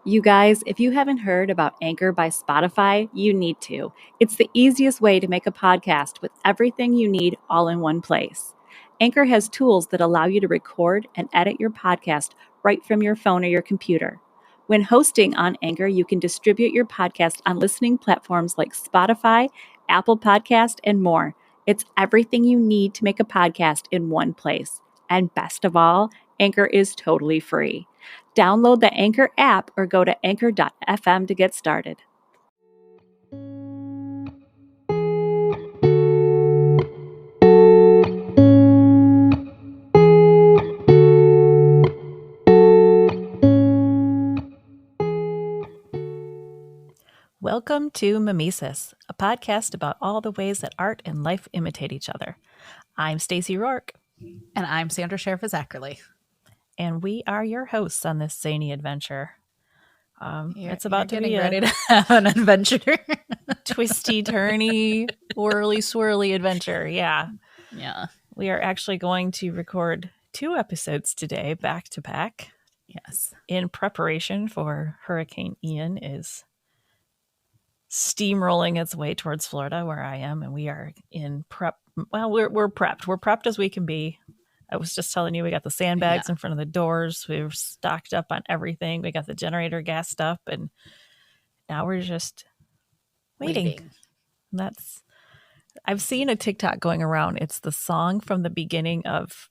You guys, if you haven't heard about Anchor by Spotify, you need to. It's the easiest way to make a podcast with everything you need all in one place. Anchor has tools that allow you to record and edit your podcast right from your phone or your computer. When hosting on Anchor, you can distribute your podcast on listening platforms like Spotify, Apple Podcast, and more. It's everything you need to make a podcast in one place. And best of all, Anchor is totally free. Download the Anchor app or go to anchor.fm to get started. Welcome to Mimesis, a podcast about all the ways that art and life imitate each other. I'm Stacey Rourke. And I'm Sandra Sheriff-Zackerly. And we are your hosts on this zany adventure. It's about to be ready to have an adventure. Twisty, turny, whirly, swirly adventure. Yeah. We are actually going to record 2 episodes today, back to back. Yes. In preparation for Hurricane Ian is steamrolling its way towards Florida, where I am, and we are in prep. Well, we're prepped. We're prepped as we can be. I was just telling you, we got the sandbags in front of the doors. We're stocked up on everything. We got the generator gassed up, and now we're just waiting. I've seen a TikTok going around. It's the song from the beginning of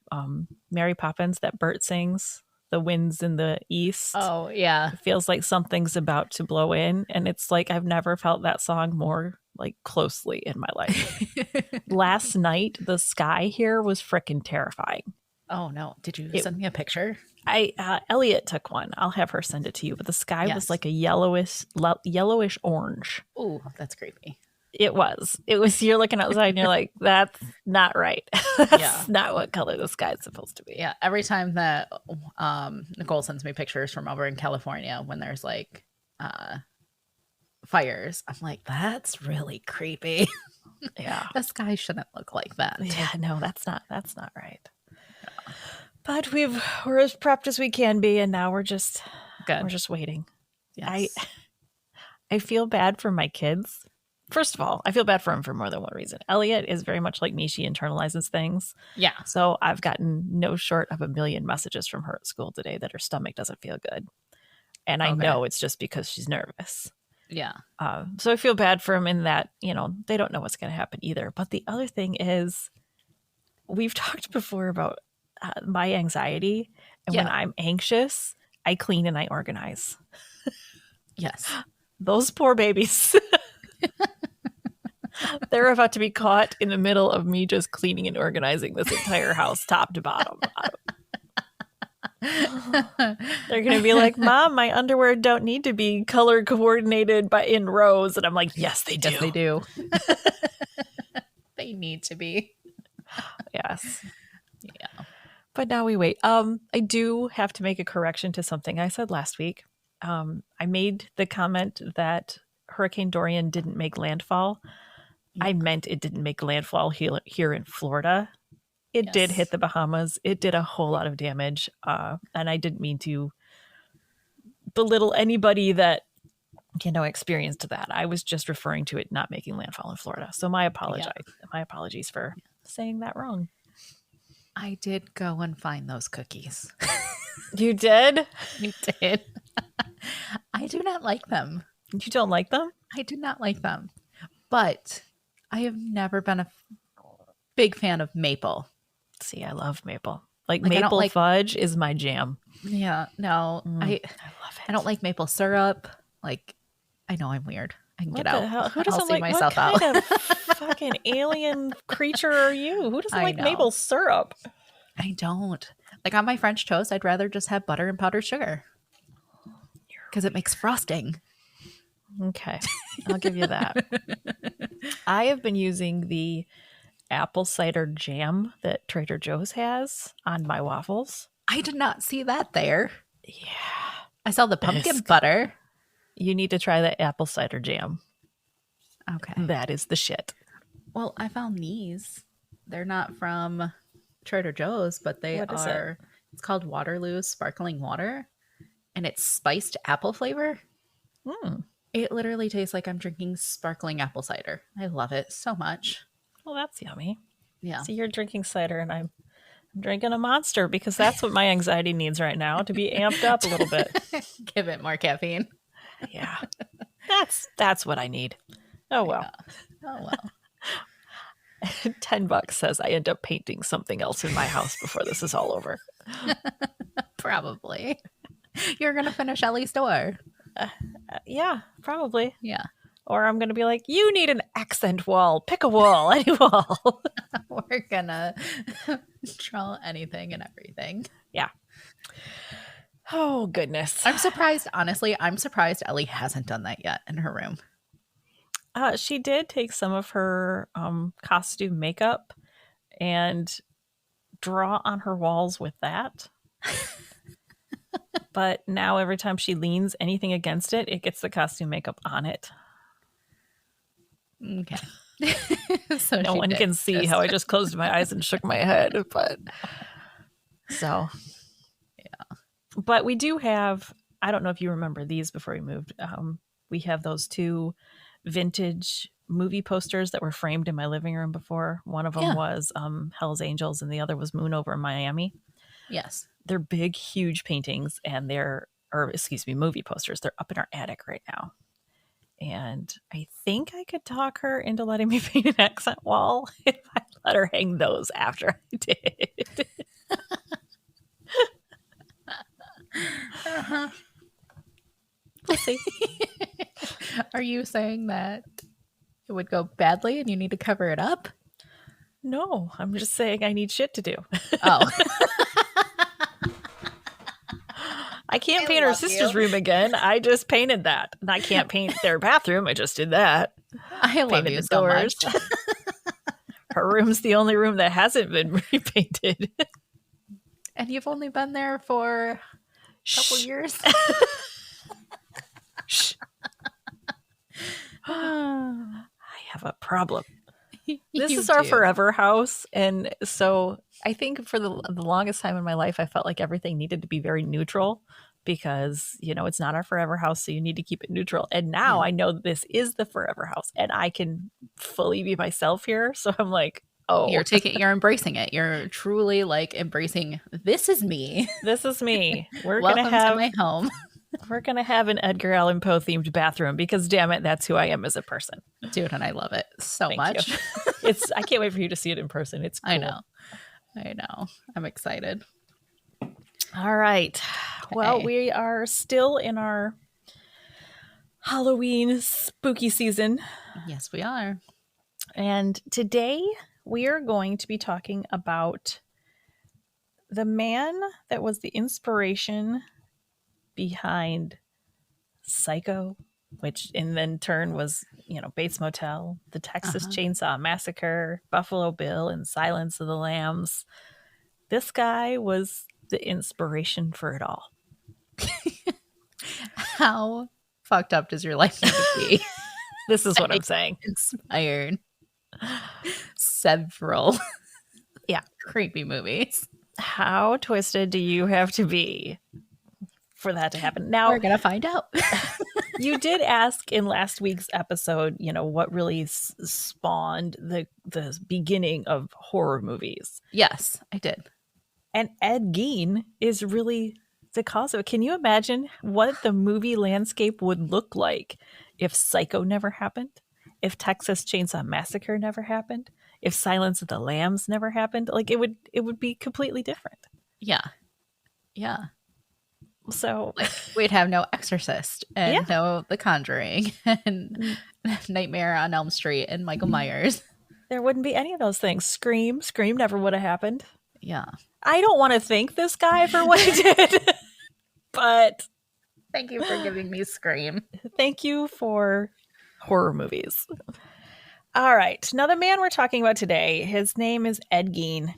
Mary Poppins that Bert sings, "The Winds in the East." Oh, yeah. It feels like something's about to blow in, and it's like I've never felt that song more like closely in my life. Last night, the sky here was freaking terrifying. Oh, no. Did you send me a picture? Elliot took one. I'll have her send it to you. But the sky was like a yellowish orange. Oh, that's creepy. It was. You're looking outside and you're like, that's not right. That's not what color the sky is supposed to be. Yeah. Every time that Nicole sends me pictures from over in California when there's like fires, I'm like, that's really creepy. Yeah. The sky shouldn't look like that. Yeah, no, that's not right. Yeah. But we're as prepped as we can be, and now we're just waiting. Yes. I feel bad for my kids. First of all, I feel bad for him for more than one reason. Elliot is very much like me. She internalizes things. Yeah. So I've gotten no short of 1 million messages from her at school today that her stomach doesn't feel good. And I know it's just because she's nervous. Yeah. So I feel bad for him in that, they don't know what's going to happen either. But the other thing is, we've talked before about my anxiety. And when I'm anxious, I clean and I organize. Yes. Those poor babies. They're about to be caught in the middle of me just cleaning and organizing this entire house, top to bottom. They're going to be like, "Mom, my underwear don't need to be color coordinated in rows." And I'm like, yes, they do. Yes, they do. They need to be. Yes. Yeah. But now we wait. I do have to make a correction to something I said last week. I made the comment that Hurricane Dorian didn't make landfall. I meant it didn't make landfall here in Florida. It did hit the Bahamas. It did a whole lot of damage. And I didn't mean to belittle anybody that, experienced that. I was just referring to it not making landfall in Florida. So my apologies for saying that wrong. I did go and find those cookies. You did? I did. I do not like them. You don't like them? I do not like them. But I have never been a big fan of maple. See, I love maple. Like maple fudge is my jam. Yeah, no, I love it. I don't like maple syrup. Like, I know I'm weird. I can get out. Who doesn't like myself what kind of fucking alien creature are you? Who doesn't like maple syrup? I don't. Like on my French toast, I'd rather just have butter and powdered sugar because it makes frosting. Okay, I'll give you that. I have been using the apple cider jam that Trader Joe's has on my waffles. I did not see that there. Yeah. I saw the pumpkin butter. You need to try the apple cider jam. Okay. That is the shit. Well, I found these. They're not from Trader Joe's, but they are. It's called Waterloo Sparkling Water. and it's spiced apple flavor. Hmm. It literally tastes like I'm drinking sparkling apple cider. I love it so much. Well, that's yummy. Yeah. So you're drinking cider and I'm drinking a Monster because that's what my anxiety needs right now, to be amped up a little bit. Give it more caffeine. Yeah. That's what I need. Oh well. Yeah. Oh well. $10 says I end up painting something else in my house before this is all over. Probably. You're gonna finish Ellie's door. Yeah, probably. Yeah. Or I'm gonna be like, you need an accent wall. Pick a wall, any wall. We're gonna draw anything and everything. Yeah. Oh goodness. I'm surprised, honestly, Ellie hasn't done that yet in her room. She did take some of her costume makeup and draw on her walls with that. But now every time she leans anything against it, it gets the costume makeup on it. Okay. So no one can see how I just closed my eyes and shook my head, but so yeah. But we do have, I don't know if you remember these before we moved. We have those 2 vintage movie posters that were framed in my living room before. One of them was Hell's Angels and the other was Moon Over Miami. Yes. They're big, huge paintings and movie posters. They're up in our attic right now. And I think I could talk her into letting me paint an accent wall if I let her hang those after I did. Uh-huh. We'll see. Are you saying that it would go badly and you need to cover it up? No, I'm just saying I need shit to do. Oh. I can't paint her sister's room again. I just painted that. And I can't paint their bathroom. I just did that. I love Painted you the so doors. much. Her room's the only room that hasn't been repainted. And you've only been there for a couple years? Shh. I have a problem. This is our forever house. And so I think for the longest time in my life, I felt like everything needed to be very neutral because, it's not our forever house. So you need to keep it neutral. And now I know this is the forever house and I can fully be myself here. So I'm like, oh, you're embracing it. You're truly like embracing, this is me. This is me. We're Welcome going to have my home. We're going to have an Edgar Allan Poe themed bathroom because damn it, that's who I am as a person. Dude, and I love it so much. I can't wait for you to see it in person. It's cool. I know. I'm excited. All right. Okay. Well, we are still in our Halloween spooky season. Yes, we are. And today we are going to be talking about the man that was the inspiration behind Psycho, which in then turn was, Bates Motel, the Texas Chainsaw Massacre, Buffalo Bill, and Silence of the Lambs. This guy was the inspiration for it all. How fucked up does your life need to be? This is what I'm saying. Inspired several creepy movies. How twisted do you have to be for that to happen? Now we're gonna find out. You did ask in last week's episode, what really spawned the beginning of horror movies. Yes, I did. And Ed Gein is really the cause of it. Can you imagine what the movie landscape would look like if Psycho never happened? If Texas Chainsaw Massacre never happened? If Silence of the Lambs never happened? Like it would be completely different. Yeah. Yeah. So we'd have no Exorcist and no The Conjuring and Nightmare on Elm Street and Michael Myers. There wouldn't be any of those things. Scream never would have happened. Yeah. I don't want to thank this guy for what he did, but thank you for giving me Scream. Thank you for horror movies. All right. Now the man we're talking about today, his name is Ed Gein.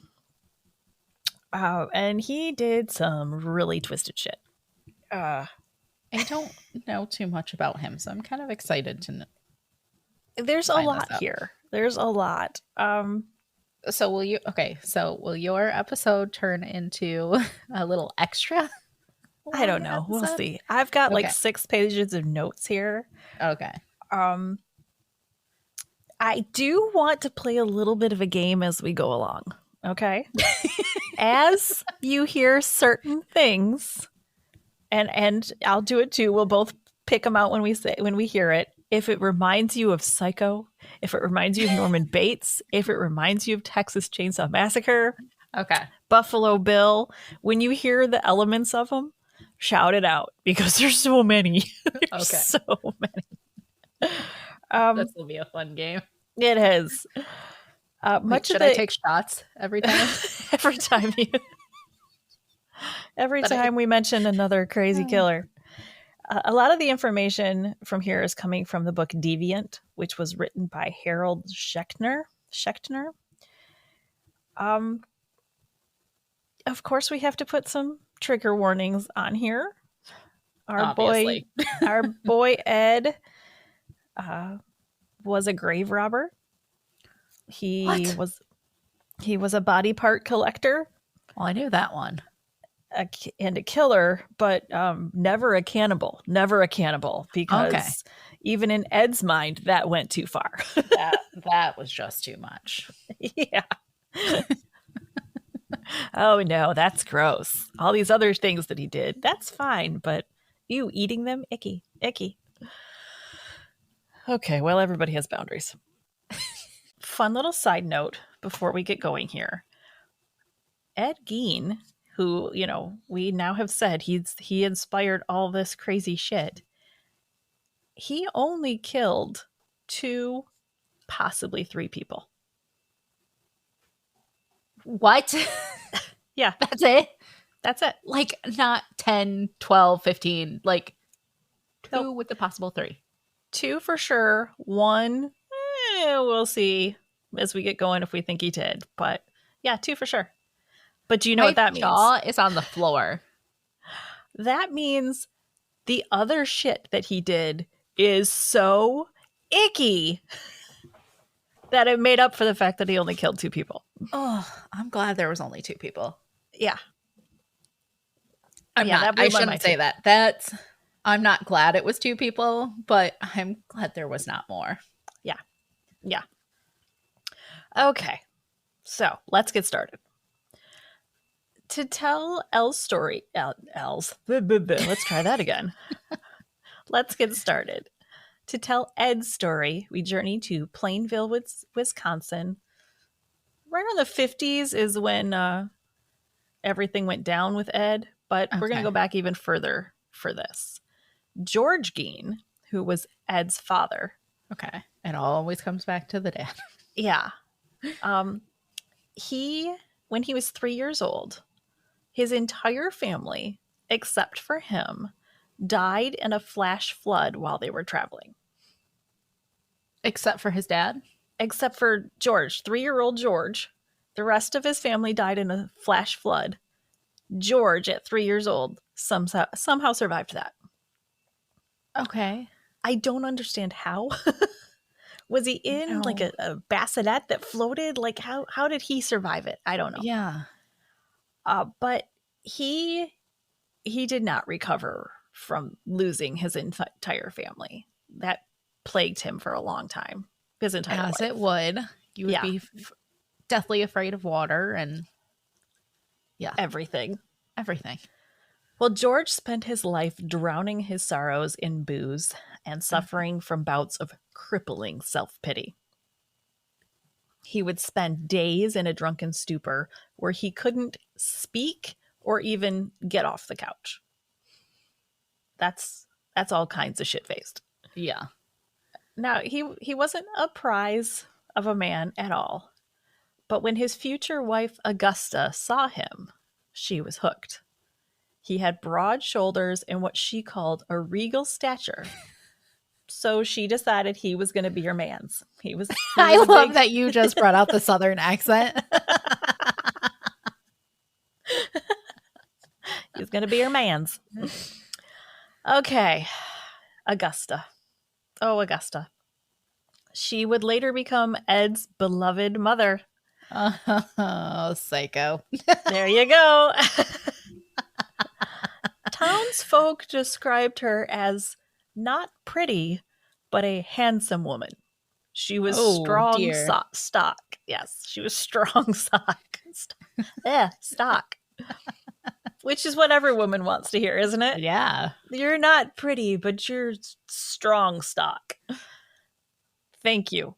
And he did some really twisted shit. I don't know too much about him, so I'm kind of excited to know. There's a lot here. There's a lot. So will your episode turn into a little extra? I don't know. We'll episode? see. I've got like Okay. 6 pages of notes here. Okay. I do want to play a little bit of a game as we go along. Okay. As you hear certain things, and I'll do it too. We'll both pick them out when we hear it. If it reminds you of Psycho, if it reminds you of Norman Bates, if it reminds you of Texas Chainsaw Massacre, Okay. Buffalo Bill, when you hear the elements of them, shout it out because there's so many. There's Okay. so many. This will be a fun game. It is. Much Should of I the, take shots every time? every time you every But time we mention another crazy killer. A lot of the information from here is coming from the book Deviant, which was written by Harold Schechtner. Of course, we have to put some trigger warnings on here. Obviously. Our boy Ed was a grave robber. He was a body part collector. Well, I knew that one. And a killer, but never a cannibal. Never a cannibal, because even in Ed's mind, that went too far. That was just too much. Yeah. Oh no, that's gross. All these other things that he did, that's fine, but you eating them, icky. Okay, well, everybody has boundaries. Fun little side note before we get going here. Ed Gein, who, we now have said he inspired all this crazy shit. He only killed 2, possibly 3 people. What? Yeah. That's it? That's it. Like, not 10, 12, 15. Like, 2 Nope. with the possible 3. 2 for sure. 1, we'll see as we get going if we think he did. But yeah, 2 for sure. But do you know what that means? My jaw is on the floor. That means the other shit that he did is so icky that it made up for the fact that he only killed 2 people. Oh, I'm glad there was only 2 people. Yeah. I shouldn't say that. I'm not glad it was 2 people, but I'm glad there was not more. Yeah. Okay. So let's get started. To tell Elle's story, let's try that again. Let's get started. To tell Ed's story, we journey to Plainville, Wisconsin. Right around the 50s is when everything went down with Ed, but we're going to go back even further for this. George Gein, who was Ed's father. Okay. It always comes back to the dad. Yeah. When he was 3 years old, his entire family, except for him, died in a flash flood while they were traveling. Except for his dad? Except for George, 3-year-old George. The rest of his family died in a flash flood. George, at 3 years old, somehow survived that. Okay. I don't understand how. Was he in like a bassinet that floated? Like how did he survive it? I don't know. Yeah. But he did not recover from losing his entire family. That plagued him for a long time. His entire life. As it would. You would be deathly afraid of water and everything. Well, George spent his life drowning his sorrows in booze and suffering from bouts of crippling self-pity. He would spend days in a drunken stupor where he couldn't speak or even get off the couch. That's all kinds of shit-faced. Yeah. Now, he wasn't a prize of a man at all. But when his future wife, Augusta, saw him, she was hooked. He had broad shoulders and what she called a regal stature. So she decided he was going to be her man's. I love that you just brought out the Southern accent. He's going to be her man's. Okay. Augusta. Oh, Augusta. She would later become Ed's beloved mother. Oh, psycho. There you go. Townsfolk described her as not pretty, but a handsome woman. She was strong dear. stock. Yes, she was strong stock. Stock. Which is what every woman wants to hear, isn't it? Yeah. You're not pretty, but you're strong stock. Thank you.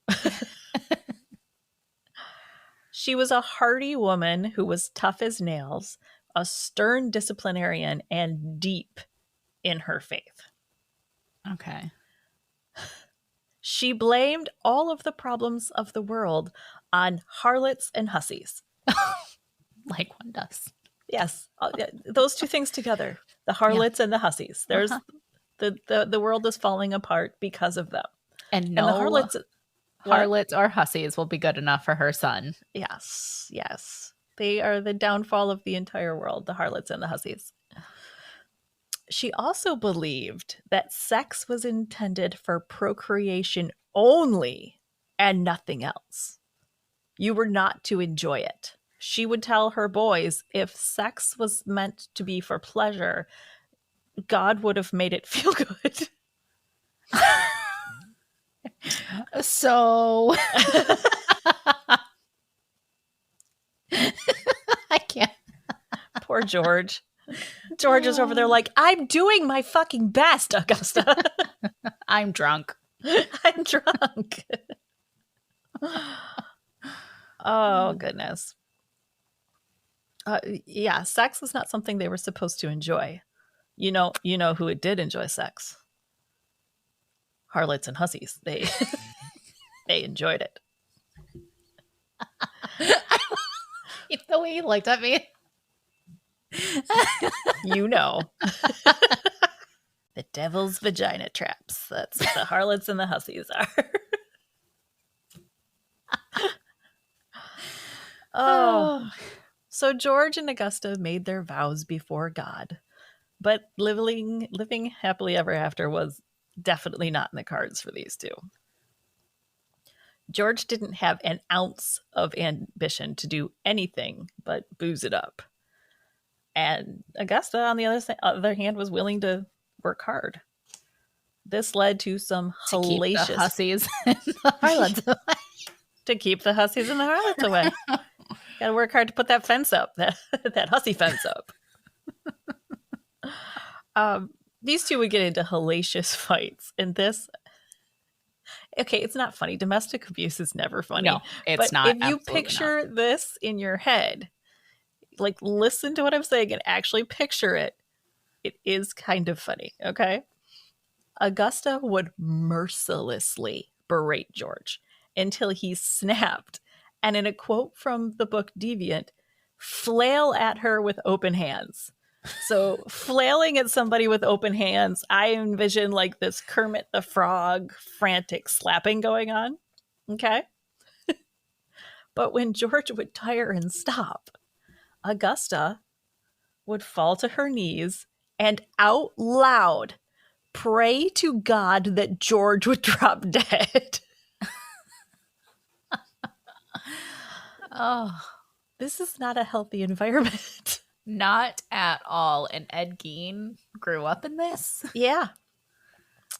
She was a hardy woman who was tough as nails, a stern disciplinarian, and deep in her faith. Okay. She blamed all of the problems of the world on harlots and hussies. Like one does. Yes, those two things together, the harlots and the hussies. There's the world is falling apart because of them. And And the harlots or hussies will be good enough for her son. Yes. They are the downfall of the entire world, the harlots and the hussies. She also believed that sex was intended for procreation only and nothing else. You were not to enjoy it. She would tell her boys if sex was meant to be for pleasure, God would have made it feel good. So I can't. Poor George. George is over there like, I'm doing my fucking best, Augusta. I'm drunk. I'm drunk. Oh, goodness. Yeah, sex was not something they were supposed to enjoy. You know who it did enjoy sex? Harlots and hussies. They enjoyed it. The way he looked at me. You know. The devil's vagina traps. That's what the harlots and the hussies are. Oh. So George and Augusta made their vows before God. But living happily ever after was definitely not in the cards for these two. George didn't have an ounce of ambition to do anything but booze it up. And Augusta, on the other hand, was willing to work hard. This led to some hellacious... Keep the hussies and the harlots away. To keep the hussies and the harlots away. Gotta work hard to put that fence up, that hussy fence up. These two would get into hellacious fights. And this... Okay, it's not funny. Domestic abuse is never funny. No, it's not. If you picture this in your head, like listen to what I'm saying and actually picture it, it is kind of funny, okay? Augusta would mercilessly berate George until he snapped, and in a quote from the book Deviant, flail at her with open hands. So flailing at somebody with open hands, I envision like this Kermit the Frog frantic slapping going on. Okay? But when George would tire and stop, Augusta would fall to her knees and out loud pray to God that George would drop dead. Oh, this is not a healthy environment. Not at all. And Ed Gein grew up in this? Yeah.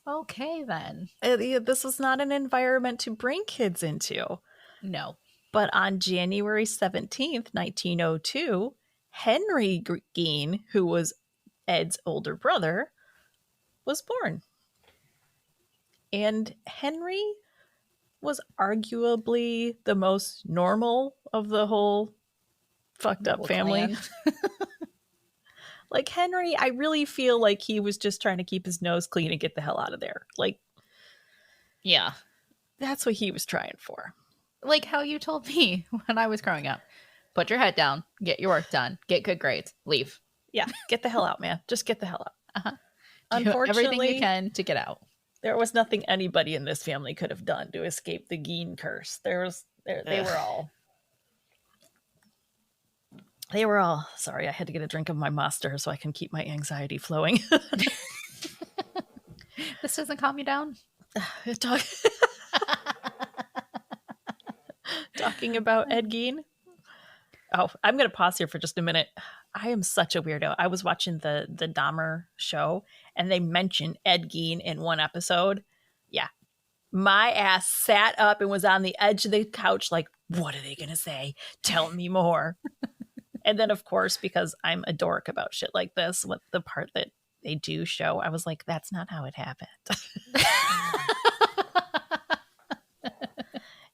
Okay, then. This was not an environment to bring kids into. No. But on January 17th, 1902, Henry Gein, who was Ed's older brother, was born. And Henry was arguably the most normal of the whole fucked up family. Like Henry, I really feel like he was just trying to keep his nose clean and get the hell out of there. Like, yeah, that's what he was trying for. Like how you told me when I was growing up. Put your head down, get your work done, get good grades, leave. Yeah, get the hell out, man. Just get the hell out. Uh-huh. Unfortunately, do everything you can to get out. There was nothing anybody in this family could have done to escape the Gein curse. They were all sorry. I had to get a drink of my Monster so I can keep my anxiety flowing. This doesn't calm you down. Talking about Ed Gein. Oh, I'm going to pause here for just a minute. I am such a weirdo. I was watching the Dahmer show, and they mentioned Ed Gein in one episode. Yeah. My ass sat up and was on the edge of the couch like, what are they going to say? Tell me more. And then, of course, because I'm a dork about shit like this, what the part that they do show, I was like, that's not how it happened.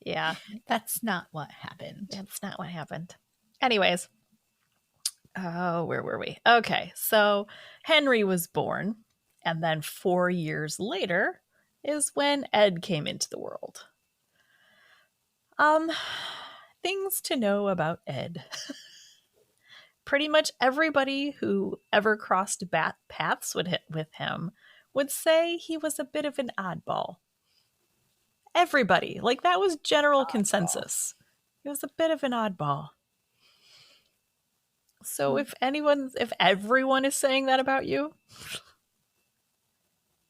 Yeah. That's not what happened. That's not what happened. Anyways. Oh, where were we? Okay. So Henry was born. And then 4 years later is when Ed came into the world. Things to know about Ed. Pretty much everybody who ever crossed paths with him would say he was a bit of an oddball. Everybody. Like, that was general consensus. He was a bit of an oddball. So if everyone is saying that about you,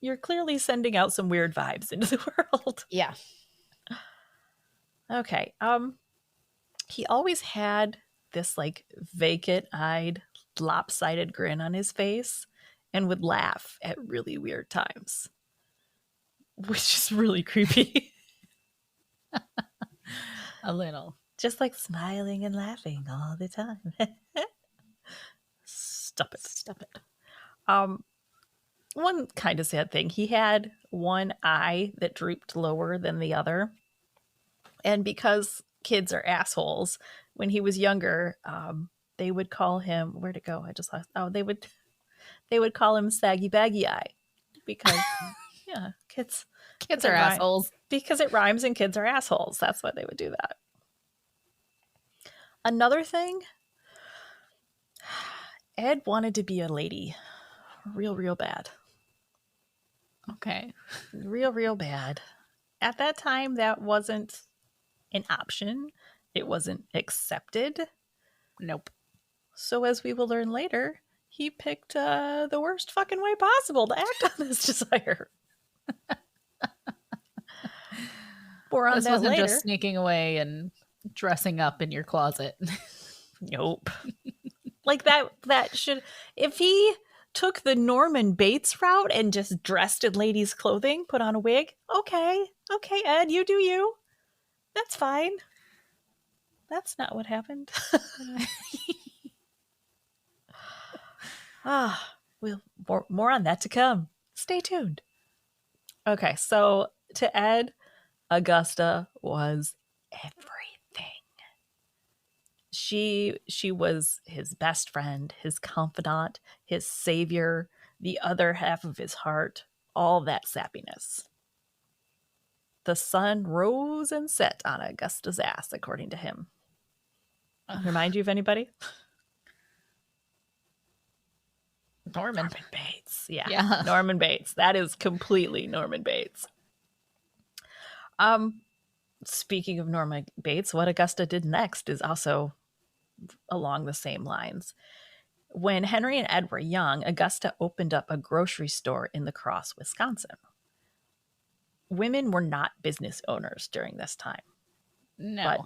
you're clearly sending out some weird vibes into the world. Yeah. Okay. He always had this like vacant-eyed, lopsided grin on his face and would laugh at really weird times, which is really creepy. A little. Just like smiling and laughing all the time. Stop it. One kind of sad thing, he had one eye that drooped lower than the other. And because kids are assholes, when he was younger, they would call him, where'd it go? I just lost. Oh, they would call him Saggy Baggy Eye because, yeah, kids are assholes. Because it rhymes and kids are assholes. That's why they would do that. Another thing, Ed wanted to be a lady real bad. Okay. Real bad. At that time, that wasn't an option. It wasn't accepted. Nope. So as we will learn later, he picked the worst fucking way possible to act on this desire. More on this that wasn't later. just sneaking away and dressing up in your closet. Nope. Like that should, if he took the Norman Bates route and just dressed in ladies' clothing, put on a wig, okay, Ed, you do you. That's fine. That's not what happened. We'll more on that to come. Stay tuned. Okay, so to Ed, Augusta was everything. She was his best friend, his confidant, his savior, the other half of his heart, all that sappiness. The sun rose and set on Augusta's ass, according to him. Remind you of anybody? Norman Bates. Yeah. Norman Bates. That is completely Norman Bates. Speaking of Norman Bates, what Augusta did next is also along the same lines. When Henry and Ed were young, Augusta opened up a grocery store in La Crosse, Wisconsin. Women were not business owners during this time. No. But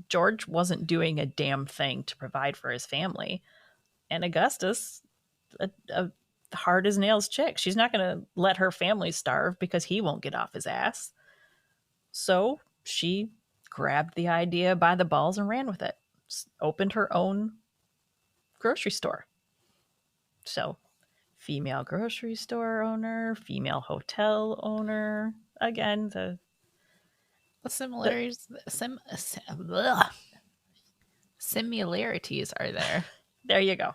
George wasn't doing a damn thing to provide for his family. And Augusta's a hard as nails chick. She's not going to let her family starve because he won't get off his ass. So she grabbed the idea by the balls and ran with it. Opened her own grocery store. So female grocery store owner, female hotel owner. Again, the similarities similarities are there. There you go.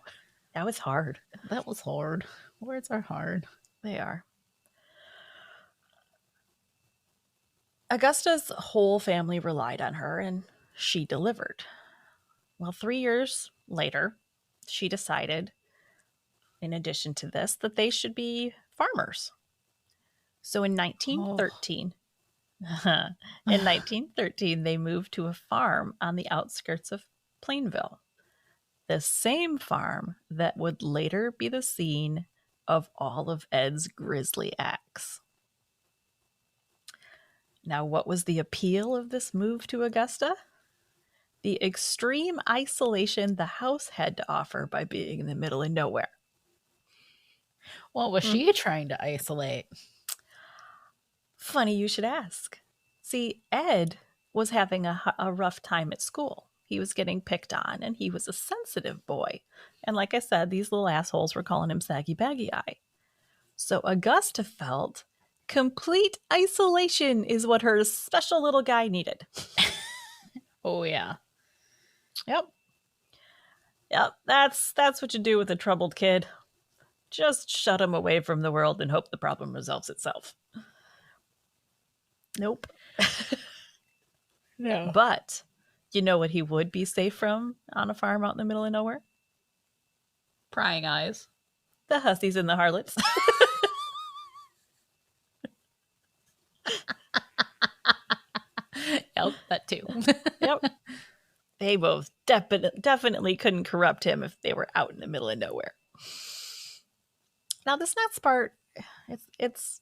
That was hard. That was hard. Words are hard. They are. Augusta's whole family relied on her, and she delivered. Well, 3 years later, she decided, in addition to this, that they should be farmers. So in 1913, they moved to a farm on the outskirts of Plainville. The same farm that would later be the scene of all of Ed's grisly acts. Now, what was the appeal of this move to Augusta? the extreme isolation the house had to offer by being in the middle of nowhere. What was she trying to isolate? Funny you should ask. See, Ed was having a rough time at school. He was getting picked on, and he was a sensitive boy. And like I said, these little assholes were calling him Saggy Baggy Eye. So Augusta felt complete isolation is what her special little guy needed. Oh, yeah. Yep. That's what you do with a troubled kid. Just shut him away from the world and hope the problem resolves itself. Nope. No. But you know what he would be safe from on a farm out in the middle of nowhere? Prying eyes. The hussies and the harlots. Yep, that too. Yep. They both definitely couldn't corrupt him if they were out in the middle of nowhere. Now, this next part, it's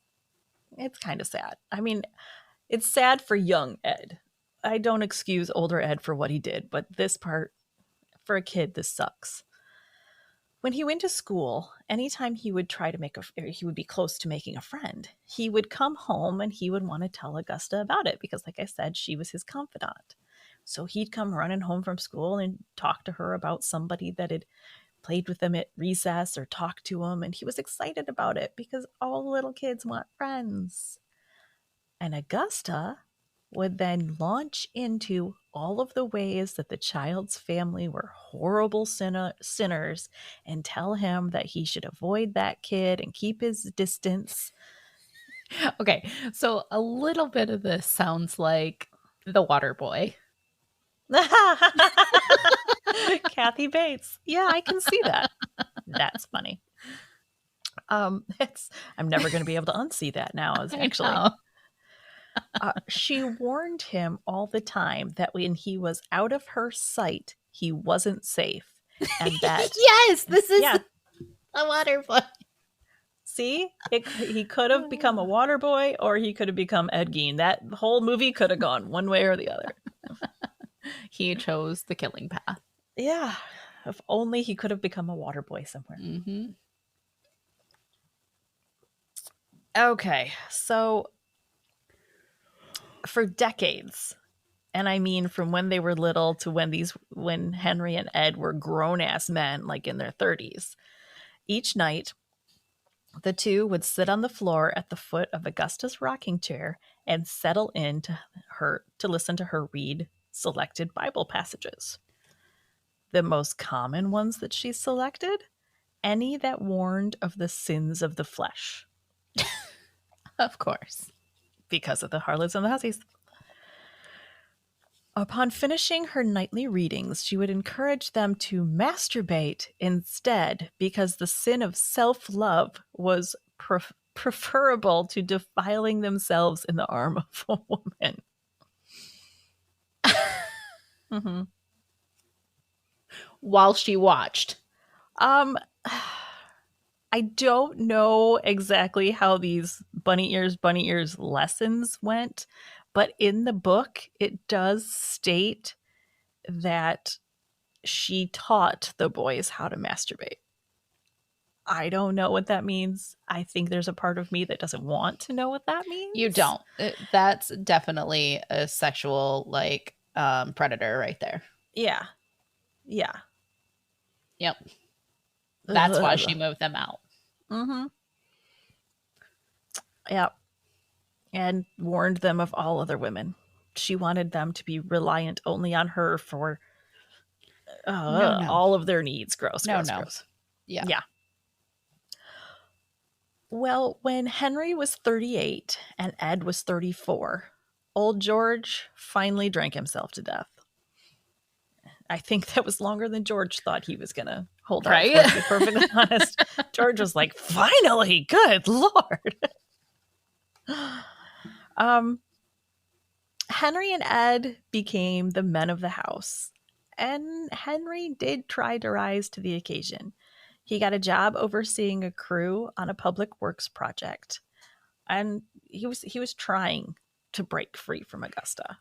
kind of sad. I mean, it's sad for young Ed. I don't excuse older Ed for what he did, but this part, for a kid, this sucks. When he went to school, anytime he would he would be close to making a friend, he would come home and he would want to tell Augusta about it because, like I said, she was his confidant. So he'd come running home from school and talk to her about somebody that had played with him at recess or talked to him, and he was excited about it because all little kids want friends. And Augusta would then launch into all of the ways that the child's family were horrible sinners and tell him that he should avoid that kid and keep his distance. Okay, so a little bit of this sounds like The Water Boy. Kathy Bates. Yeah, I can see that. That's funny. I'm never going to be able to unsee that now. Actually, she warned him all the time that when he was out of her sight, he wasn't safe, and that yes, this is a water boy. See, he could have become a water boy, or he could have become Ed Gein. That whole movie could have gone one way or the other. He chose the killing path. Yeah, if only he could have become a water boy somewhere. Mm-hmm. Okay, so for decades, and I mean from when they were little to when Henry and Ed were grown-ass men, like in their 30s, each night the two would sit on the floor at the foot of Augusta's rocking chair and settle in to listen to her read selected Bible passages. The most common ones that she selected, any that warned of the sins of the flesh. Of course. Because of the harlots and the hussies. Upon finishing her nightly readings, she would encourage them to masturbate instead because the sin of self-love was preferable to defiling themselves in the arm of a woman. Mm-hmm. While she watched. I don't know exactly how these bunny ears lessons went, but in the book, it does state that she taught the boys how to masturbate. I don't know what that means. I think there's a part of me that doesn't want to know what that means. You don't. That's definitely a sexual, predator right there. Yeah. Yeah. Yep. That's why she moved them out. Mm-hmm. Yep. And warned them of all other women. She wanted them to be reliant only on her for all of their needs. Gross. Yeah. Yeah. Well, when Henry was 38 and Ed was 34, old George finally drank himself to death. I think that was longer than George thought he was going to hold out for, to be perfectly honest. George was like, finally, good Lord. Henry and Ed became the men of the house, and Henry did try to rise to the occasion. He got a job overseeing a crew on a public works project, and he was trying to break free from Augusta.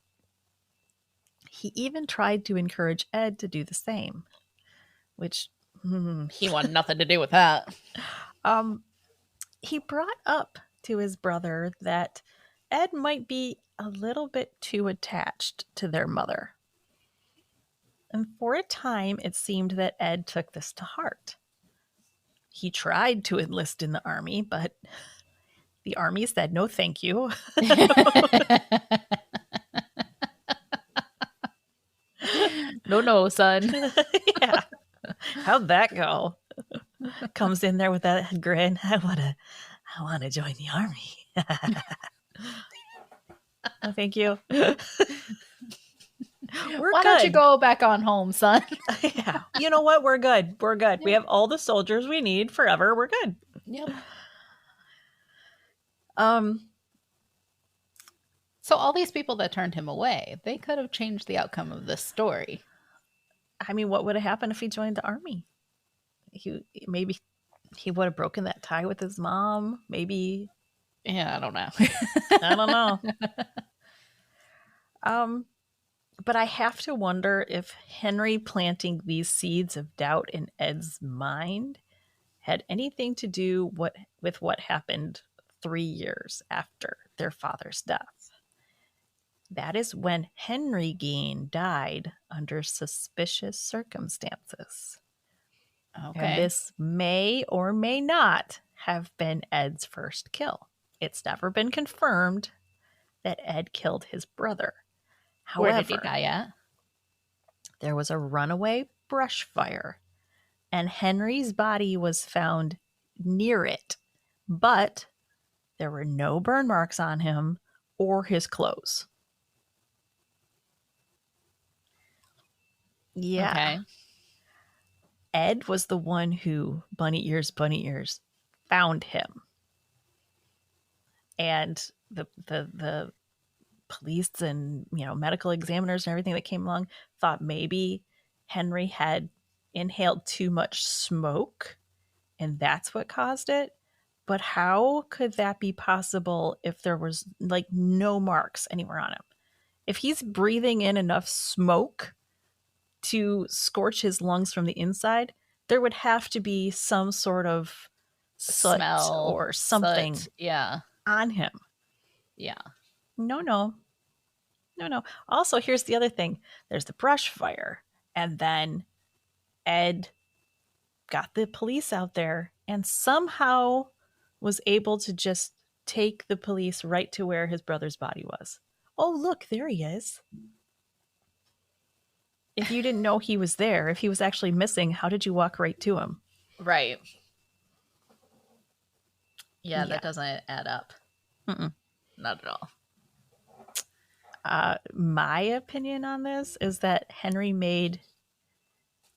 He even tried to encourage Ed to do the same, which He wanted nothing to do with that. he brought up to his brother that Ed might be a little bit too attached to their mother. And for a time, it seemed that Ed took this to heart. He tried to enlist in the army, but the army said no thank you. No, son. Yeah. How'd that go? Comes in there with that grin. I wanna join the army. No, thank you. Why don't you go back on home, son? Yeah. You know what? We're good. We're good. We have all the soldiers we need forever. We're good. Yep. So all these people that turned him away, they could have changed the outcome of this story. I mean, what would have happened if he joined the army? Maybe he would have broken that tie with his mom. Maybe. Yeah, I don't know. I don't know. But I have to wonder if Henry planting these seeds of doubt in Ed's mind had anything to do with what happened 3 years after their father's death. That is when Henry Gein died under suspicious circumstances. Okay. And this may or may not have been Ed's first kill. It's never been confirmed that Ed killed his brother. However, where did he die at? There was a runaway brush fire, and Henry's body was found near it, but there were no burn marks on him or his clothes. Yeah. Okay. Ed was the one who, bunny ears, found him. And the police and, medical examiners and everything that came along thought maybe Henry had inhaled too much smoke and that's what caused it. But how could that be possible if there was no marks anywhere on him? If he's breathing in enough smoke to scorch his lungs from the inside, there would have to be some sort of soot smell or something on him. Yeah. No. Also, here's the other thing. There's the brush fire. And then Ed got the police out there and somehow was able to just take the police right to where his brother's body was. Oh, look, there he is. If you didn't know he was there, if he was actually missing, how did you walk right to him? Right. Yeah, that doesn't add up. Mm-mm. Not at all. My opinion on this is that Henry made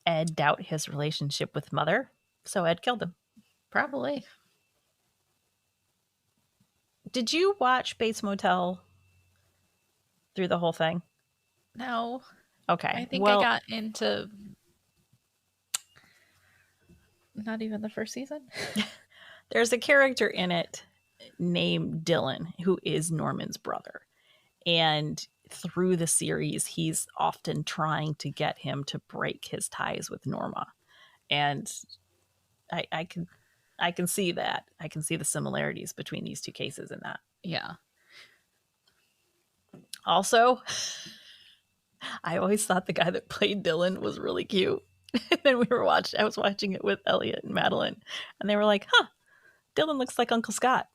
Ed doubt his relationship with Mother, so Ed killed him. Probably. Did you watch Bates Motel through the whole thing? No. Okay. I think I got into not even the first season. There's a character in it named Dylan who is Norman's brother. And through the series, he's often trying to get him to break his ties with Norma. And I can see that. I can see the similarities between these two cases in that. Yeah. Also, I always thought the guy that played Dylan was really cute. And then I was watching it with Elliot and Madeline, and they were like, huh, Dylan looks like Uncle Scott.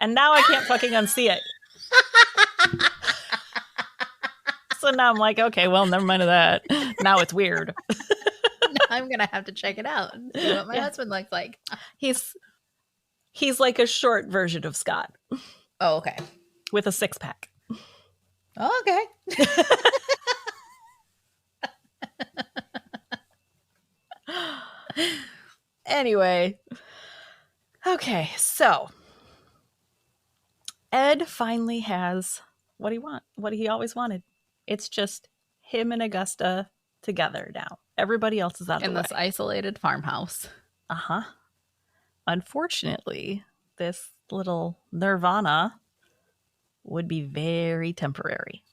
And now I can't fucking unsee it. So now I'm like, okay, well, never mind of that. Now it's weird. I'm going to have to check it out and see what my husband looks like. He's like a short version of Scott. Oh, okay. With a 6-pack. Oh, okay. Anyway. Okay, so Ed finally has what he always wanted. It's just him and Augusta together now. Everybody else is out of the way. In this isolated farmhouse. Uh-huh. Unfortunately, this little nirvana would be very temporary.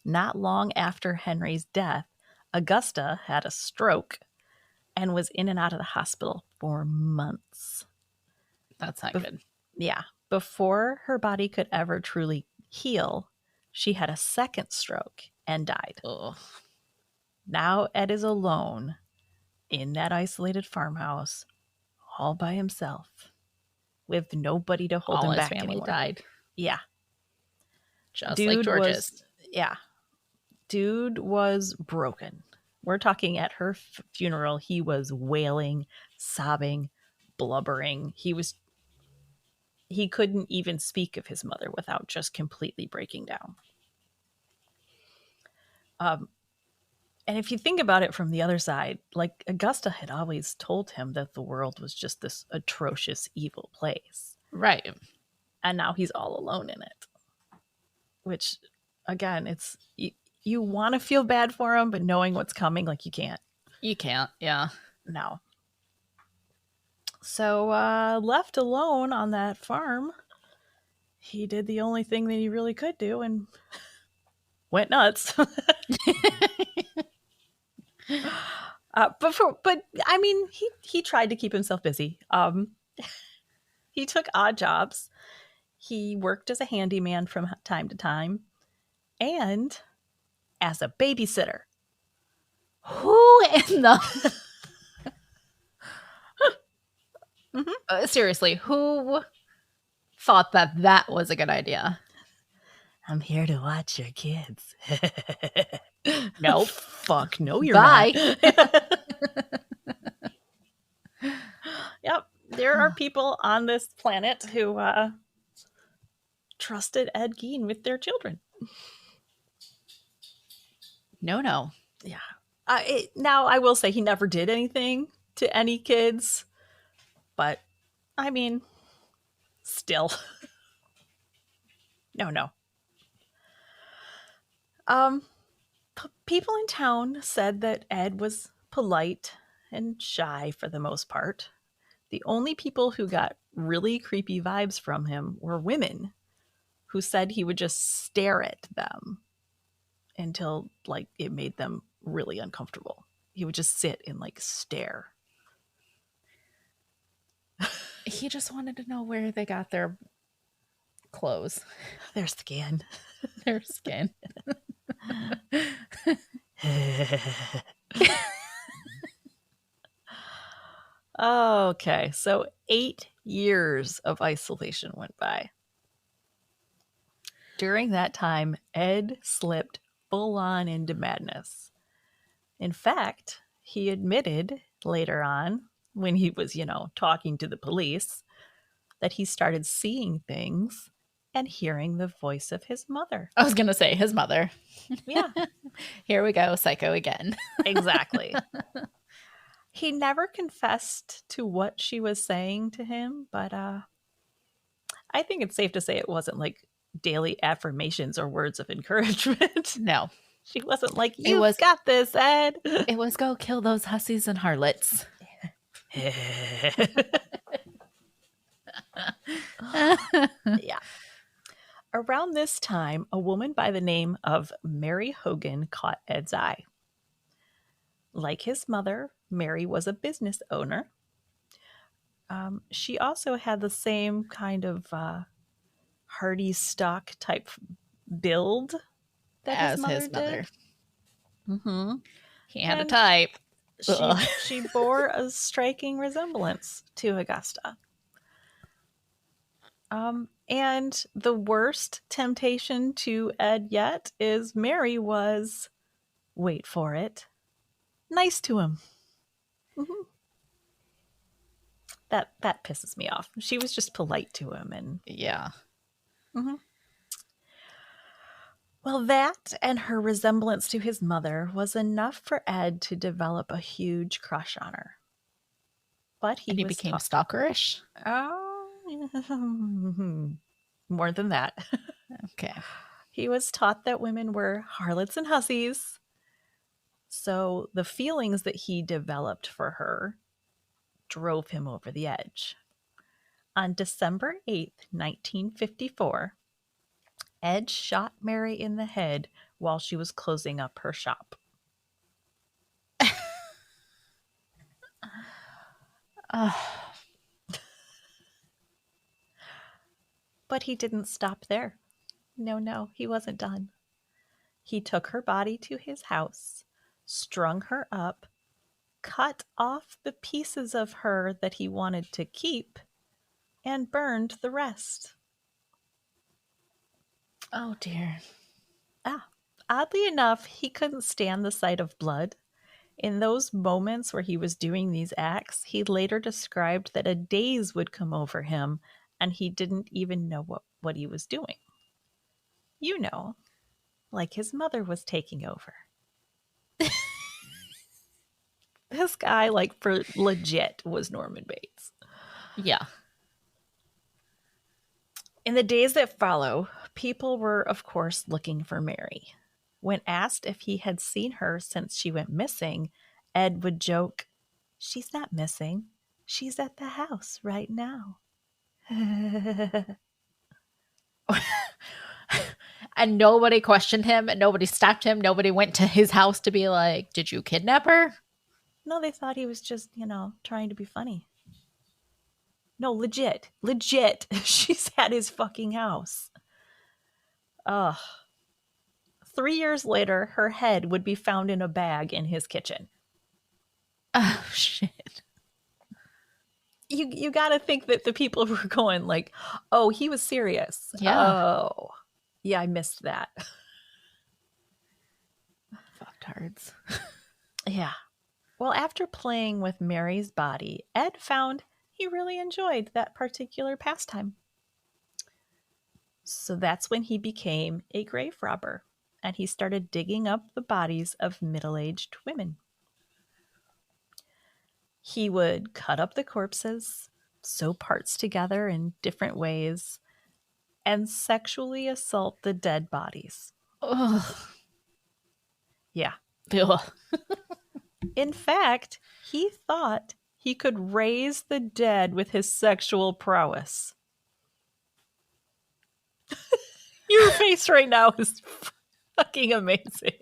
Not long after Henry's death, Augusta had a stroke and was in and out of the hospital for months. That's not good. Yeah. Before her body could ever truly heal, she had a second stroke and died. Ugh. Now Ed is alone in that isolated farmhouse, all by himself, with nobody to hold All him his back family anymore. died, Yeah. just like George's. Dude was broken. We're talking at her funeral, he was wailing, sobbing, blubbering. He couldn't even speak of his mother without just completely breaking down. And if you think about it from the other side, like Augusta had always told him that the world was just this atrocious, evil place. Right. And now he's all alone in it. Which, again, it's you want to feel bad for him, but knowing what's coming, like you can't. You can't, yeah. No. So, left alone on that farm, he did the only thing that he really could do and went nuts. But I mean, he tried to keep himself busy. He took odd jobs. He worked as a handyman from time to time, and as a babysitter. Who in the... seriously, who thought that was a good idea? I'm here to watch your kids. Nope. Fuck no, you're Bye. not. Yep. There are people on this planet who trusted Ed Gein with their children. No. Yeah. Now, I will say he never did anything to any kids. But, I mean, still. No. People in town said that Ed was polite and shy for the most part. The only people who got really creepy vibes from him were women who said he would just stare at them until, like, it made them really uncomfortable. He would just sit and, like, stare. He just wanted to know where they got their clothes. Their skin. Their skin. Okay, so 8 years of isolation went by. During that time, Ed slipped full on into madness. In fact, he admitted later on, when he was, talking to the police, that he started seeing things and hearing the voice of his mother. I was going to say his mother. Yeah. Here we go, psycho again. Exactly. He never confessed to what she was saying to him, but I think it's safe to say it wasn't like daily affirmations or words of encouragement. No. She wasn't like, you've got this, Ed. It was go kill those hussies and harlots. Yeah. Around this time, a woman by the name of Mary Hogan caught Ed's eye. Like his mother, Mary was a business owner. She also had the same kind of hardy stock type build that as his mother his mother. did. Mm-hmm. He had a type. She bore a striking resemblance to Augusta. And the worst temptation to Ed yet is Mary was, wait for it, nice to him. Mm-hmm. That pisses me off. She was just polite to him, and yeah. Mm-hmm. Well, that and her resemblance to his mother was enough for Ed to develop a huge crush on her. But he became stalkerish? Oh, more than that. Okay. He was taught that women were harlots and hussies. So the feelings that he developed for her drove him over the edge. On December 8th, 1954, Ed shot Mary in the head while she was closing up her shop. But he didn't stop there. No, he wasn't done. He took her body to his house, strung her up, cut off the pieces of her that he wanted to keep, and burned the rest. Oh, dear. Oddly enough, he couldn't stand the sight of blood. In those moments where he was doing these acts, he later described that a daze would come over him and he didn't even know what he was doing. You know, like his mother was taking over. This guy, like, for legit, was Norman Bates. Yeah. In the days that follow, people were, of course, looking for Mary. When asked if he had seen her since she went missing, Ed would joke, "She's not missing. She's at the house right now." And nobody questioned him and nobody stopped him. Nobody went to his house to be like, did you kidnap her? No, they thought he was just, trying to be funny. No, legit. She's at his fucking house. Ugh. 3 years later, her head would be found in a bag in his kitchen. Oh, shit. You got to think that the people were going like, oh, he was serious. Yeah. Oh, yeah, I missed that. Fucktards. Yeah. Well, after playing with Mary's body, Ed found he really enjoyed that particular pastime. So that's when he became a grave robber, and he started digging up the bodies of middle-aged women. He would cut up the corpses, sew parts together in different ways, and sexually assault the dead bodies. Ugh. Yeah. Ugh. In fact, he thought he could raise the dead with his sexual prowess. Your face right now is fucking amazing.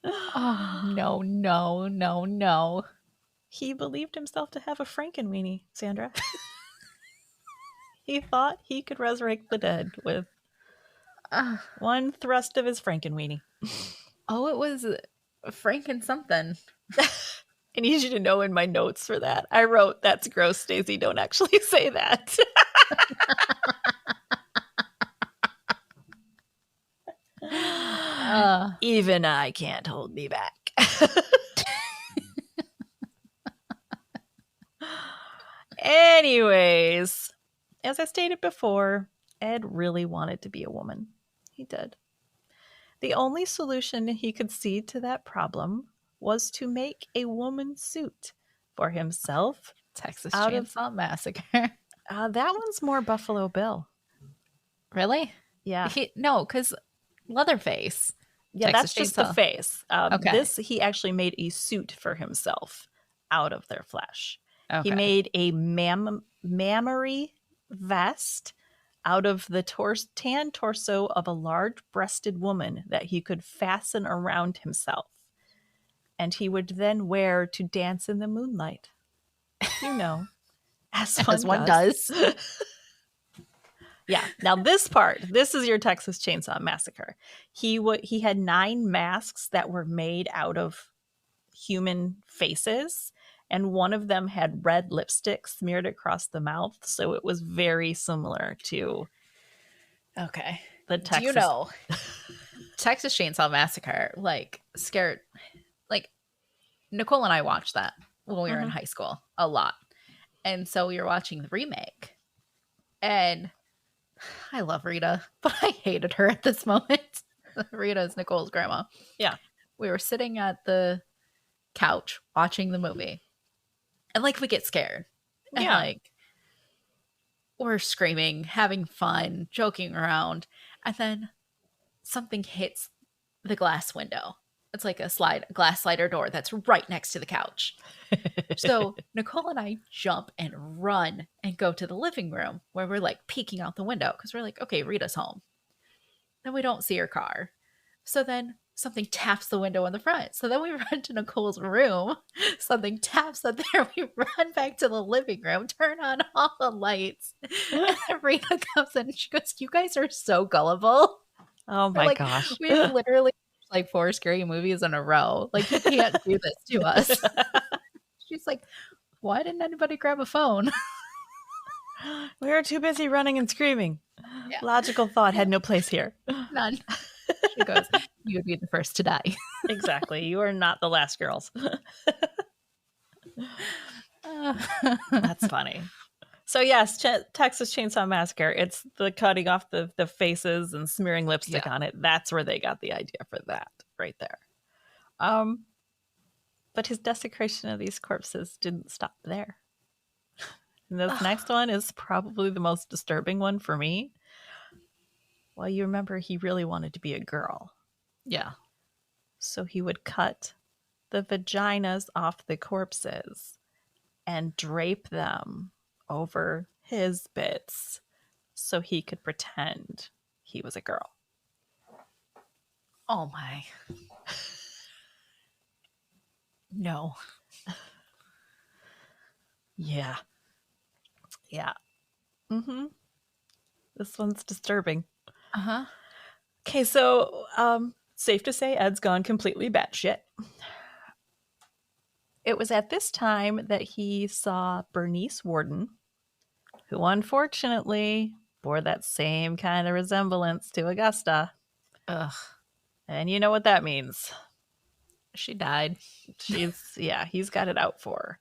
Oh, no. He believed himself to have a Frankenweenie, Sandra. He thought he could resurrect the dead with one thrust of his Frankenweenie. Oh, it was Franken something. I need you to know in my notes for that, I wrote, "That's gross, Stacey. Don't actually say that." Even I can't hold me back. Anyways, as I stated before, Ed really wanted to be a woman. He did. The only solution he could see to that problem was to make a woman suit for himself. Texas Out of- Chainsaw Massacre. That one's more Buffalo Bill. Really? Yeah. No, because Leatherface. Yeah, Texas that's just the Chainsaw. face. Okay. This, he actually made a suit for himself out of their flesh. Okay. He made a mammary vest out of the tan torso of a large-breasted woman that he could fasten around himself. And he would then wear to dance in the moonlight. You know, as one does. Yeah. Now this is your Texas Chainsaw Massacre. He had 9 masks that were made out of human faces, and one of them had red lipstick smeared across the mouth, so it was very similar to Okay. the Texas. Do you know Texas Chainsaw Massacre, like, scared, like, Nicole and I watched that when we were in high school a lot. And so we were watching the remake. And I love Rita, but I hated her at this moment. Rita is Nicole's grandma. Yeah. We were sitting at the couch watching the movie. And, like, we get scared. And, Yeah. like, we're screaming, having fun, joking around. And then something hits the glass window. It's like a glass slider door that's right next to the couch. So Nicole and I jump and run and go to the living room where we're, like, peeking out the window because we're like, okay, Rita's home. Then we don't see her car. So then something taps the window in the front. So then we run to Nicole's room. Something taps up there. We run back to the living room, turn on all the lights. And then Rita comes in and she goes, "You guys are so gullible." Oh We're my like, gosh. we've literally watched like 4 scary movies in a row. Like, you can't do this to us. She's like, "Why didn't anybody grab a phone?" We were too busy running and screaming. Yeah. Logical thought had no place here. None. She goes, "You would be the first to die." Exactly. You are not the last girls. That's funny. So yes, Texas Chainsaw Massacre. It's the cutting off the faces and smearing lipstick on it. That's where they got the idea for that right there. But his desecration of these corpses didn't stop there. And this next one is probably the most disturbing one for me. Well, you remember he really wanted to be a girl. Yeah. So he would cut the vaginas off the corpses and drape them over his bits so he could pretend he was a girl. Oh my. No. Yeah. Yeah. Mm-hmm. This one's disturbing. Uh-huh. Okay, so safe to say Ed's gone completely batshit. It was at this time that he saw Bernice Warden, who unfortunately bore that same kind of resemblance to Augusta. Ugh. And you know what that means. She died. He's got it out for her.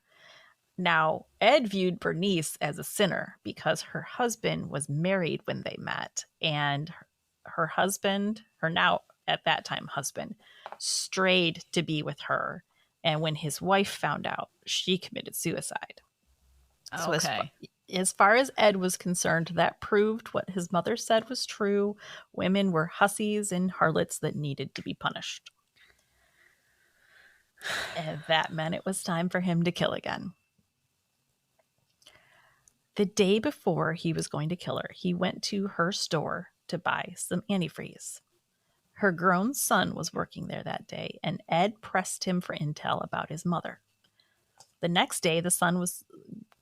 Now, Ed viewed Bernice as a sinner because her husband was married when they met, and her husband, her now at that time husband, strayed to be with her. And when his wife found out, she committed suicide. So as far as Ed was concerned, that proved what his mother said was true. Women were hussies and harlots that needed to be punished. And that meant it was time for him to kill again. The day before he was going to kill her, he went to her store to buy some antifreeze. Her grown son was working there that day, and Ed pressed him for intel about his mother. The next day, the son was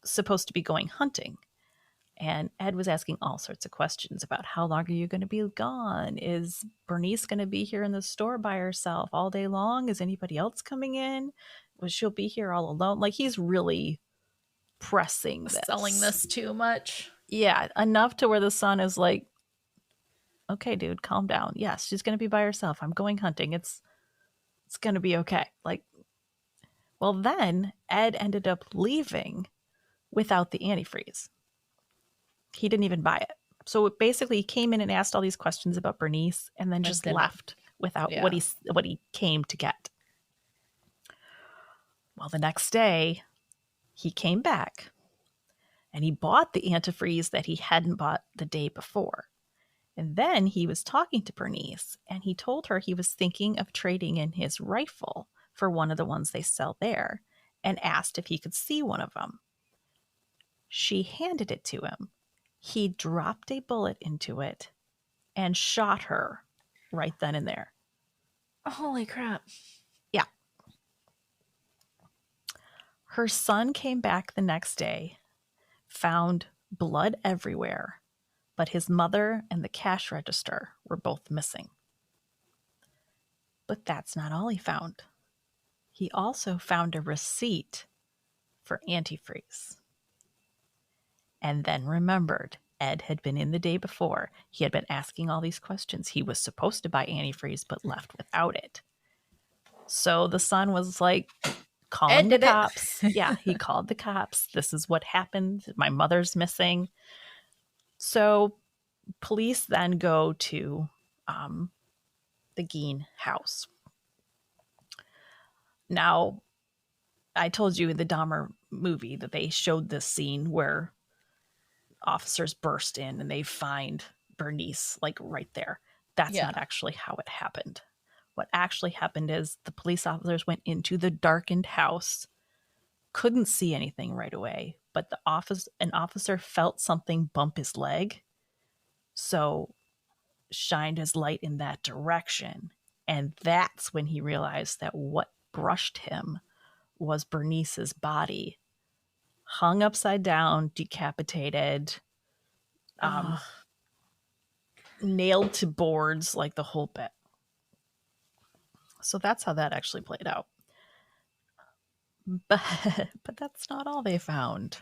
supposed to be going hunting, and Ed was asking all sorts of questions about how long are you going to be gone? Is Bernice going to be here in the store by herself all day long? Is anybody else coming in? Was she'll be here all alone? Like, he's really pressing this. Selling this too much. Yeah, enough to where the son is like, okay, dude, calm down. Yes, she's going to be by herself. I'm going hunting. It's going to be okay. Like, well, then Ed ended up leaving without the antifreeze. He didn't even buy it. So basically, he came in and asked all these questions about Bernice and then just left without what he came to get. Well, the next day, he came back and he bought the antifreeze that he hadn't bought the day before. And then he was talking to Bernice, and he told her he was thinking of trading in his rifle for one of the ones they sell there, and asked if he could see one of them. She handed it to him. He dropped a bullet into it and shot her right then and there. Holy crap. Yeah. Her son came back the next day, found blood everywhere, but his mother and the cash register were both missing. But that's not all he found. He also found a receipt for antifreeze. And then remembered Ed had been in the day before. He had been asking all these questions. He was supposed to buy antifreeze, but left without it. So the son was like, calling the cops. Yeah, he called the cops. This is what happened. My mother's missing. So police then go to the Gein house. Now, I told you in the Dahmer movie that they showed this scene where officers burst in and they find Bernice like right there. That's not actually how it happened. What actually happened is the police officers went into the darkened house, couldn't see anything right away, but an officer felt something bump his leg, so shined his light in that direction And that's when he realized that what brushed him was Bernice's body, hung upside down, decapitated, Ugh. nailed to boards, like the whole bit. So that's how that actually played out. But that's not all they found.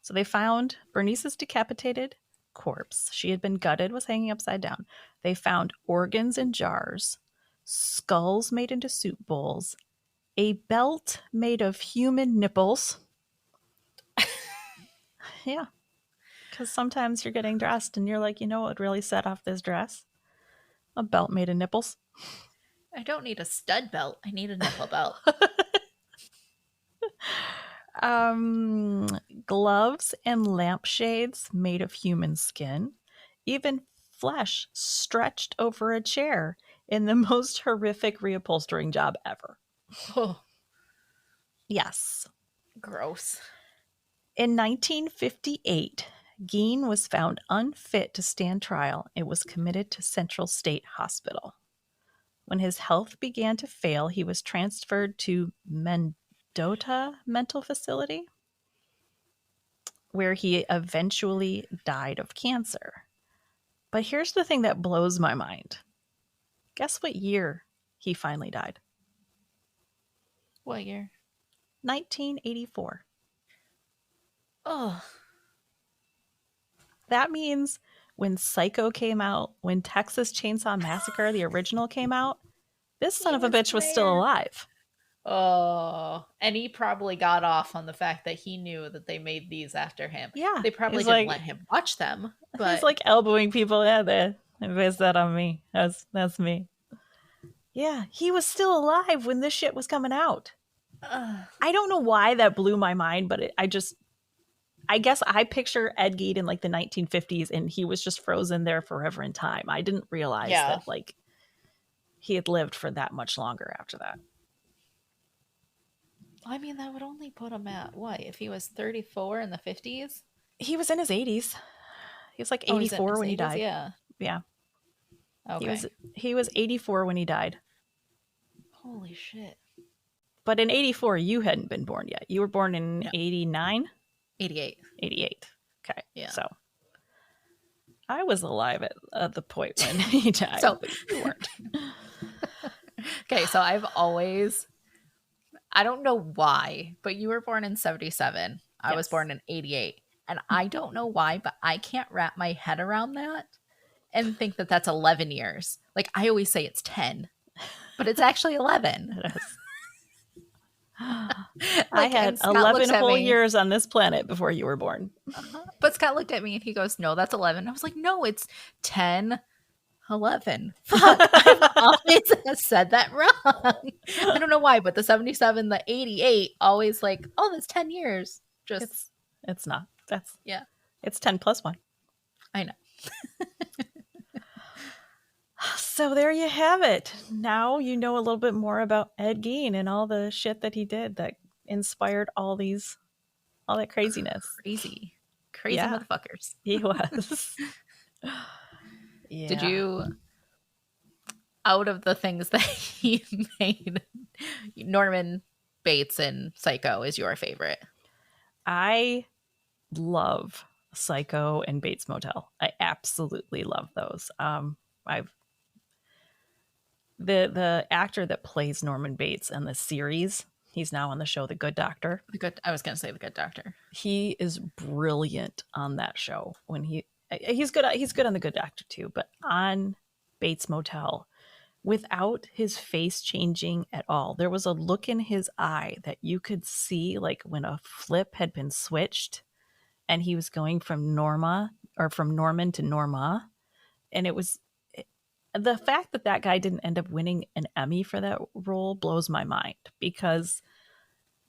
So they found Bernice's decapitated corpse. She had been gutted, was hanging upside down. They found organs in jars, skulls made into soup bowls, a belt made of human nipples. Yeah. Because sometimes you're getting dressed and you're like, you know what would really set off this dress? A belt made of nipples. I don't need a stud belt. I need a nipple belt. Gloves and lampshades made of human skin, even flesh stretched over a chair in the most horrific reupholstering job ever. Oh, Yes. gross. In 1958, Gein was found unfit to stand trial and was committed to Central State Hospital. When his health began to fail, he was transferred to Mendota Mental Facility, where he eventually died of cancer. But here's the thing that blows my mind. Guess what year he finally died? What year? 1984. Oh, That means when Psycho came out, when Texas Chainsaw Massacre, the original, came out, this son of a bitch was still alive. Oh, and he probably got off on the fact that he knew that they made these after him. Yeah. They probably he's didn't like- let him watch them. But He's like elbowing people. Yeah, they based that on me. That's me. Yeah, he was still alive when this shit was coming out. I don't know why that blew my mind, but I guess I picture Ed Gein in like the 1950s and he was just frozen there forever in time. I didn't realize that like he had lived for that much longer after that. I mean, that would only put him at what? If he was 34 in the 50s? He was in his 80s. He was like Oh, he's in 84 his when he 80s? died. Yeah. Yeah. Okay. He was 84 when he died. Holy shit. But in 84, you hadn't been born yet. You were born in 89? 88. 88. Okay. Yeah. So I was alive at the point when he died. So- but you weren't. Okay, so I don't know why, but you were born in 77. I was Yes. born in 88. And I don't know why, but I can't wrap my head around that and think that that's 11 years. Like, I always say it's 10, but it's actually 11. I Like, had and Scott 11 looks at whole me. years on this planet before you were born. But Scott looked at me and he goes, "No, that's 11." I was like, "No, it's 10, 11." Fuck, I've always said that wrong. I don't know why, but the 77, the 88, always like, oh, that's 10 years. Just, It's not. That's yeah. It's 10 plus 1. I know. So there you have it. Now you know a little bit more about Ed Gein and all the shit that he did that inspired all that craziness. Crazy Yeah. motherfuckers. He was. Yeah. Did you, out of the things that he made, Norman Bates in Psycho is your favorite? I love Psycho and Bates Motel. I absolutely love those. The actor that plays Norman Bates in the series, he's now on the show The Good Doctor. I was gonna say The Good Doctor. He is brilliant on that show. When he's good on The Good Doctor too, but on Bates Motel, without his face changing at all, there was a look in his eye that you could see, like when a flip had been switched and he was going from Norman to Norma. And it was the fact that guy didn't end up winning an Emmy for that role blows my mind, because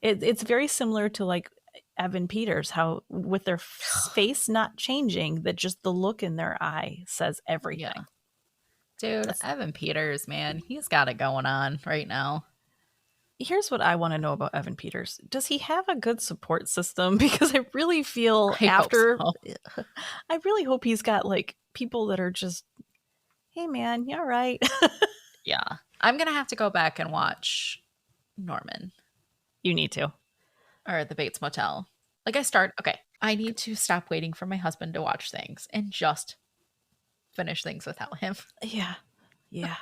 it's very similar to like Evan Peters, how with their face not changing, that just the look in their eye says everything. Yeah. Dude, Evan Peters, man, he's got it going on right now. Here's what I want to know about Evan Peters. Does he have a good support system? Because I really feel I really hope he's got like people that are just, hey man, you all right? Yeah. I'm going to have to go back and watch Norman You need to. or the Bates Motel. Okay, I need to stop waiting for my husband to watch things and just finish things without him. Yeah. Yeah.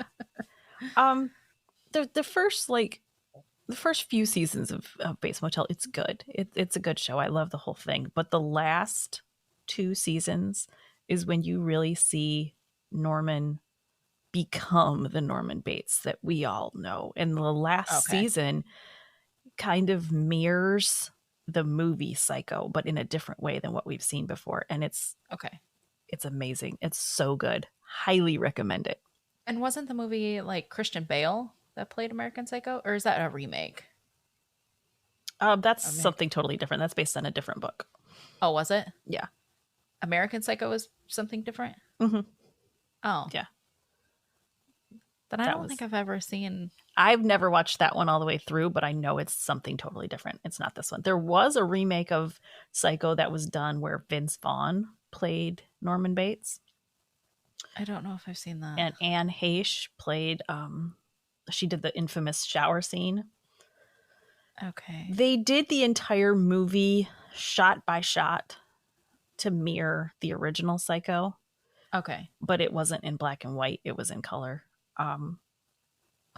The first few seasons of Bates Motel, it's good. It's a good show. I love the whole thing. But the last 2 seasons is when you really see Norman become the Norman Bates that we all know. And the last season kind of mirrors the movie Psycho, but in a different way than what we've seen before. And it's amazing. It's so good. Highly recommend it. And wasn't the movie like Christian Bale that played American Psycho, or is that a remake? That's something totally different. That's based on a different book. Oh, was it? Yeah. American Psycho is something different? Mm-hmm. Oh. Yeah. Then I don't think I've ever seen... I've never watched that one all the way through, but I know it's something totally different. It's not this one. There was a remake of Psycho that was done where Vince Vaughn played Norman Bates. I don't know if I've seen that. And Anne Heche played, she did the infamous shower scene. Okay. They did the entire movie shot by shot to mirror the original Psycho. Okay. But it wasn't in black and white. It was in color.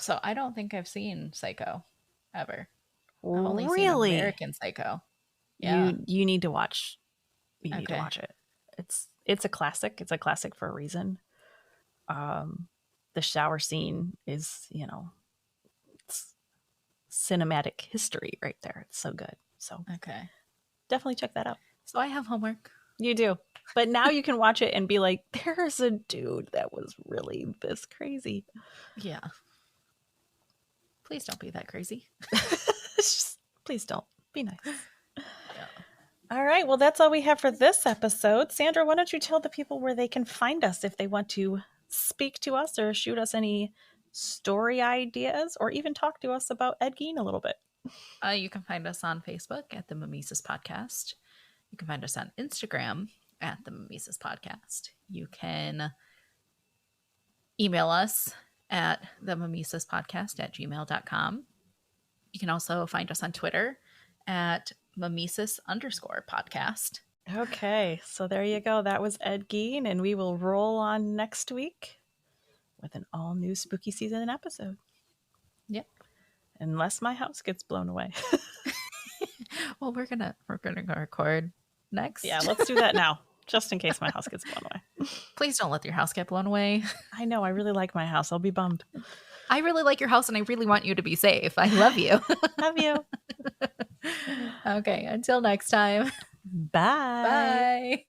So I don't think I've seen Psycho ever. I've only seen American Psycho. Yeah. You need to watch. You need to watch it. It's a classic. It's a classic for a reason. The shower scene is, it's cinematic history right there. It's so good. So definitely check that out. So I have homework. You do. But now you can watch it and be like, there's a dude that was really this crazy. Yeah. Please don't be that crazy. Please don't. Be nice. Yeah. All right. Well, that's all we have for this episode. Sandra, why don't you tell the people where they can find us if they want to speak to us or shoot us any story ideas or even talk to us about Ed Gein a little bit? You can find us on Facebook at the Mimesis Podcast. You can find us on Instagram at the Mimesis Podcast. You can email us at the mimesispodcast@gmail.com. You can also find us on Twitter at mimesis_podcast. Okay, so there you go. That was Ed Gein, and we will roll on next week with an all new spooky season episode. Yep. Unless my house gets blown away. Well, we're gonna record next. Yeah, let's do that now, just in case my house gets blown away. Please don't let your house get blown away. I know. I really like my house. I'll be bummed. I really like your house, and I really want you to be safe. I love you. Love you. Okay, until next time. Bye. Bye.